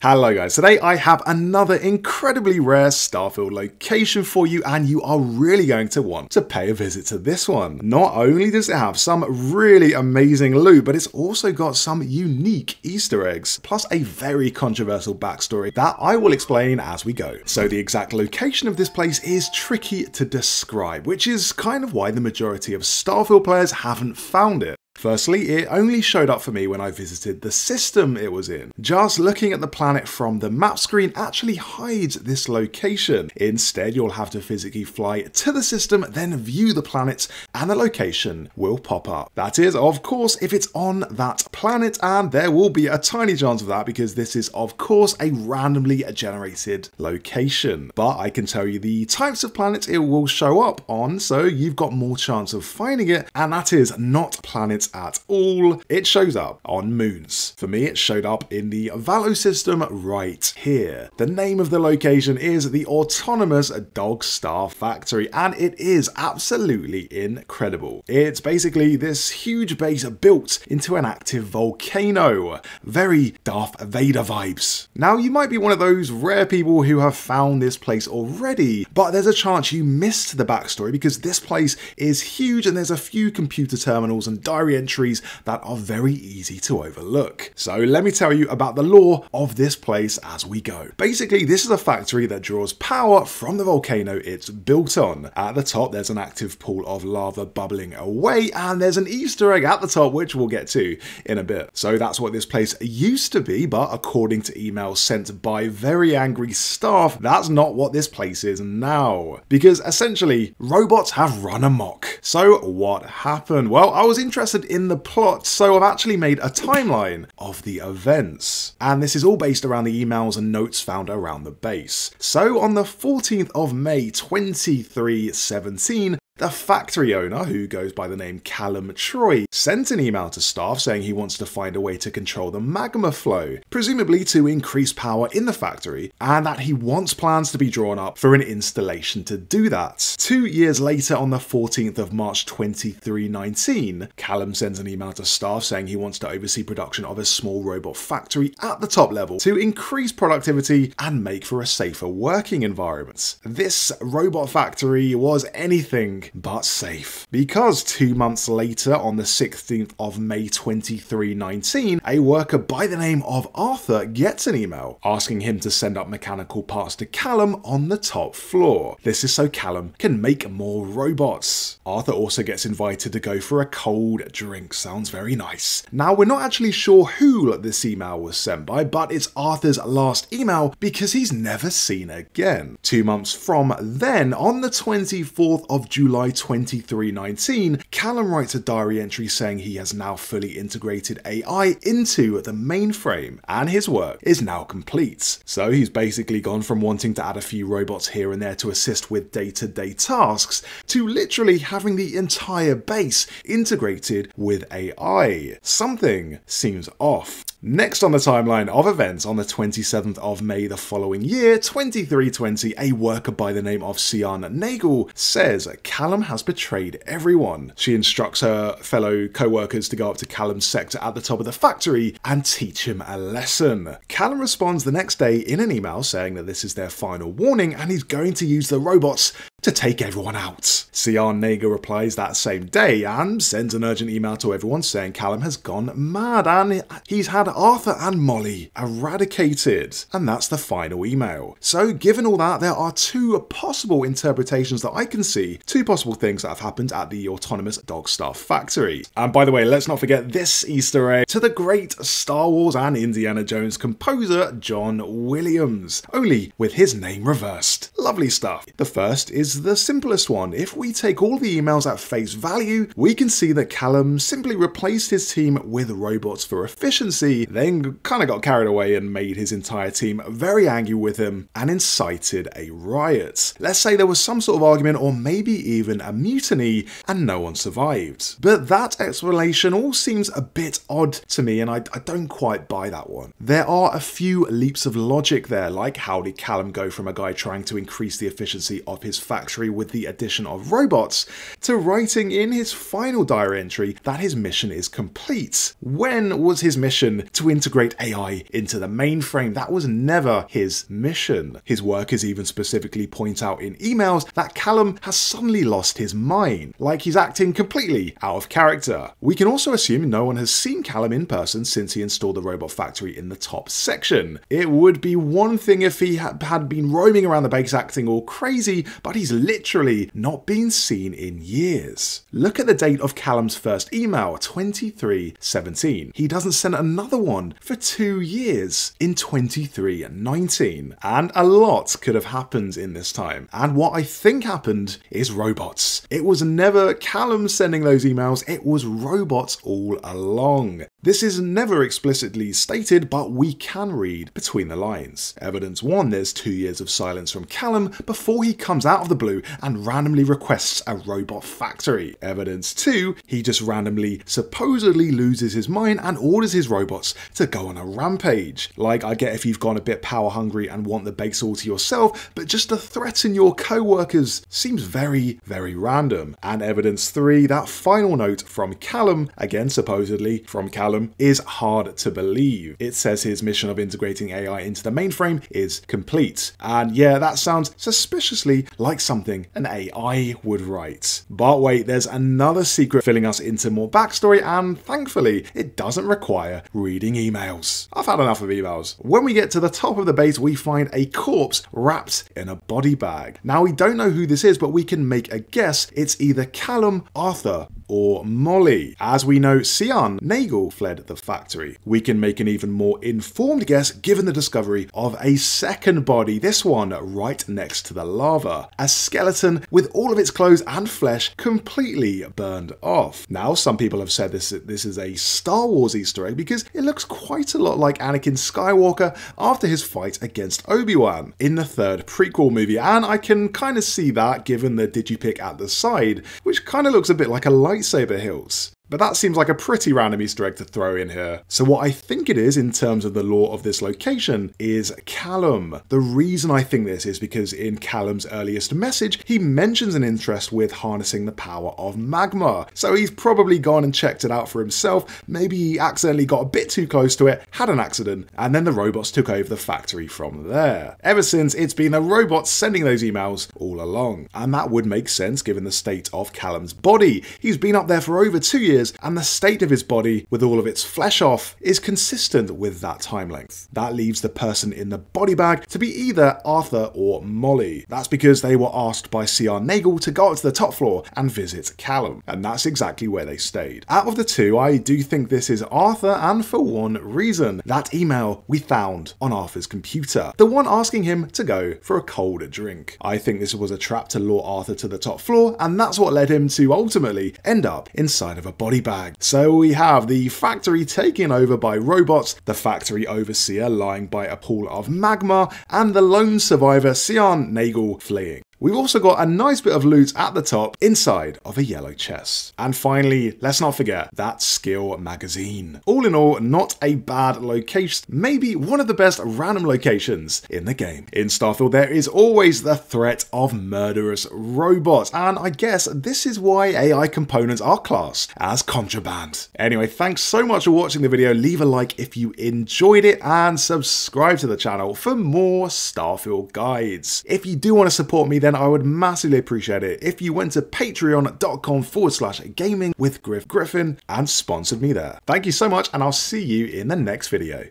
Hello guys, today I have another incredibly rare Starfield location for you, and you are really going to want to pay a visit to this one. Not only does it have some really amazing loot, but it's also got some unique Easter eggs, plus a very controversial backstory that I will explain as we go. So the exact location of this place is tricky to describe, which is kind of why the majority of Starfield players haven't found it. Firstly, it only showed up for me when I visited the system it was in. Just looking at the planet from the map screen actually hides this location. Instead, you'll have to physically fly to the system, then view the planet, and the location will pop up. That is, of course, if it's on that planet, and there will be a tiny chance of that because this is, of course, a randomly generated location. But I can tell you the types of planets it will show up on, so you've got more chance of finding it, and that is not planets at all. It shows up on moons. For me, it showed up in the Valo system right here. The name of the location is the Autonomous Dog Star Factory, and it is absolutely incredible. It's basically this huge base built into an active volcano. Very Darth Vader vibes. Now, you might be one of those rare people who have found this place already, but there's a chance you missed the backstory because this place is huge and there's a few computer terminals and diary entries that are very easy to overlook. So let me tell you about the lore of this place as we go. Basically, this is a factory that draws power from the volcano it's built on. At the top, there's an active pool of lava bubbling away, and there's an Easter egg at the top, which we'll get to in a bit. So that's what this place used to be, but according to emails sent by very angry staff, that's not what this place is now. Because essentially, robots have run amok. So what happened? Well, I was interested in the plot, so I've actually made a timeline of the events. And this is all based around the emails and notes found around the base. So on the 14th of May 2317, the factory owner, who goes by the name Callum Troy, sent an email to staff saying he wants to find a way to control the magma flow, presumably to increase power in the factory, and that he wants plans to be drawn up for an installation to do that. 2 years later, on the 14th of March 2319, Callum sends an email to staff saying he wants to oversee production of a small robot factory at the top level to increase productivity and make for a safer working environment. This robot factory was anything but safe, because 2 months later, on the 16th of May 2319, a worker by the name of Arthur gets an email asking him to send up mechanical parts to Callum on the top floor. This is so Callum can make more robots. Arthur also gets invited to go for a cold drink. Sounds very nice. Now, we're not actually sure who this email was sent by, but it's Arthur's last email because he's never seen again. 2 months from then, on the 24th of July 2319, Callum writes a diary entry saying he has now fully integrated AI into the mainframe, and his work is now complete. So he's basically gone from wanting to add a few robots here and there to assist with day-to-day tasks, to literally having the entire base integrated with AI. Something seems off. Next on the timeline of events, on the 27th of May the following year, 2320, a worker by the name of Sian Nagel says Callum has betrayed everyone. She instructs her fellow co-workers to go up to Callum's sector at the top of the factory and teach him a lesson. Callum responds the next day in an email saying that this is their final warning and he's going to use the robots to take everyone out. Sian Nagel replies that same day and sends an urgent email to everyone saying Callum has gone mad and he's had Arthur and Molly eradicated. And that's the final email. So given all that, there are two possible interpretations that I can see, two possible things that have happened at the Autonomous Dog Star Factory. And by the way, let's not forget this Easter egg to the great Star Wars and Indiana Jones composer John Williams, only with his name reversed. Lovely stuff. The first is the simplest one. If we take all the emails at face value, we can see that Callum simply replaced his team with robots for efficiency, then kind of got carried away and made his entire team very angry with him and incited a riot. Let's say there was some sort of argument or maybe even a mutiny and no one survived. But that explanation all seems a bit odd to me and I don't quite buy that one. There are a few leaps of logic there, like how did Callum go from a guy trying to increase the efficiency of his factory factory with the addition of robots, to writing in his final diary entry that his mission is complete. When was his mission to integrate AI into the mainframe? That was never his mission. His workers even specifically point out in emails that Callum has suddenly lost his mind, like he's acting completely out of character. We can also assume no one has seen Callum in person since he installed the robot factory in the top section. It would be one thing if he had been roaming around the base acting all crazy, but he's literally not been seen in years. Look at the date of Callum's first email, 23/17. He doesn't send another one for 2 years in 23/19. And a lot could have happened in this time. And what I think happened is robots. It was never Callum sending those emails, it was robots all along. This is never explicitly stated, but we can read between the lines. Evidence 1, there's 2 years of silence from Callum before he comes out of the blue and randomly requests a robot factory. Evidence 2, he just randomly, supposedly loses his mind and orders his robots to go on a rampage. Like, I get if you've gone a bit power hungry and want the base all to yourself, but just to threaten your co-workers seems very, very random. And evidence 3, that final note from Callum, again supposedly from Callum, is hard to believe. It says his mission of integrating AI into the mainframe is complete. And yeah, that sounds suspiciously like something an AI would write. But wait, there's another secret filling us into more backstory, and thankfully, it doesn't require reading emails. I've had enough of emails. When we get to the top of the base, we find a corpse wrapped in a body bag. Now, we don't know who this is, but we can make a guess. It's either Callum, Arthur, or Molly. As we know, Sian Nagel fled the factory. We can make an even more informed guess given the discovery of a second body, this one right next to the lava. A skeleton with all of its clothes and flesh completely burned off. Now, some people have said this is a Star Wars Easter egg because it looks quite a lot like Anakin Skywalker after his fight against Obi-Wan in the third prequel movie, and I can kind of see that given the digipic at the side, which kind of looks a bit like a lightsaber hilt. But that seems like a pretty random Easter egg to throw in here. So what I think it is in terms of the lore of this location is Callum. The reason I think this is because in Callum's earliest message, he mentions an interest with harnessing the power of magma. So he's probably gone and checked it out for himself. Maybe he accidentally got a bit too close to it, had an accident, and then the robots took over the factory from there. Ever since, it's been the robots sending those emails all along. And that would make sense given the state of Callum's body. He's been up there for over 2 years, and the state of his body, with all of its flesh off, is consistent with that time length. That leaves the person in the body bag to be either Arthur or Molly. That's because they were asked by Sian Nagel to go up to the top floor and visit Callum, and that's exactly where they stayed. Out of the two, I do think this is Arthur, and for one reason: that email we found on Arthur's computer, the one asking him to go for a cold drink. I think this was a trap to lure Arthur to the top floor, and that's what led him to ultimately end up inside of a body bag. So we have the factory taken over by robots, the factory overseer lying by a pool of magma, and the lone survivor Sian Nagel fleeing. We've also got a nice bit of loot at the top inside of a yellow chest. And finally, let's not forget that skill magazine. All in all, not a bad location, maybe one of the best random locations in the game. In Starfield, there is always the threat of murderous robots, and I guess this is why AI components are classed as contraband. Anyway, thanks so much for watching the video. Leave a like if you enjoyed it, and subscribe to the channel for more Starfield guides. If you do want to support me, then I would massively appreciate it if you went to patreon.com/gaming with Griffin and sponsored me there. Thank you so much, and I'll see you in the next video.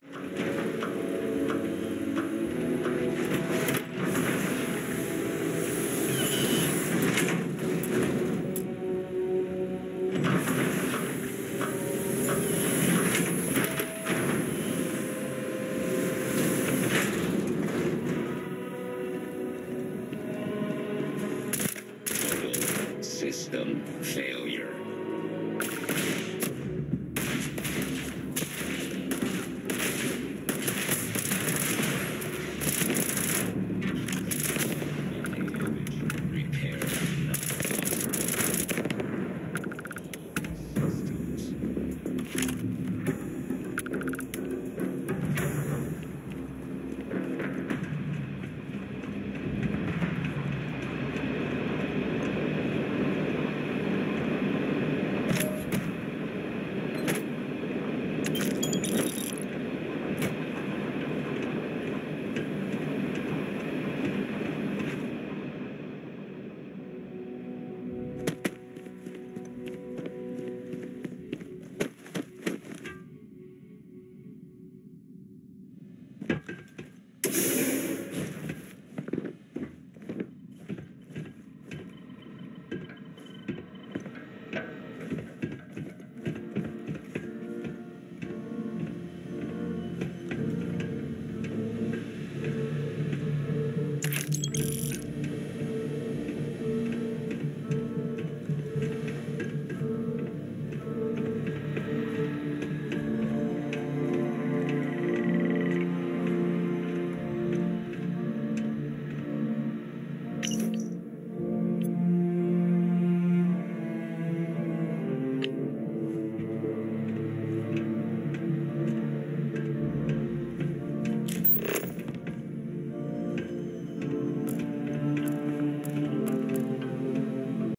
System failure.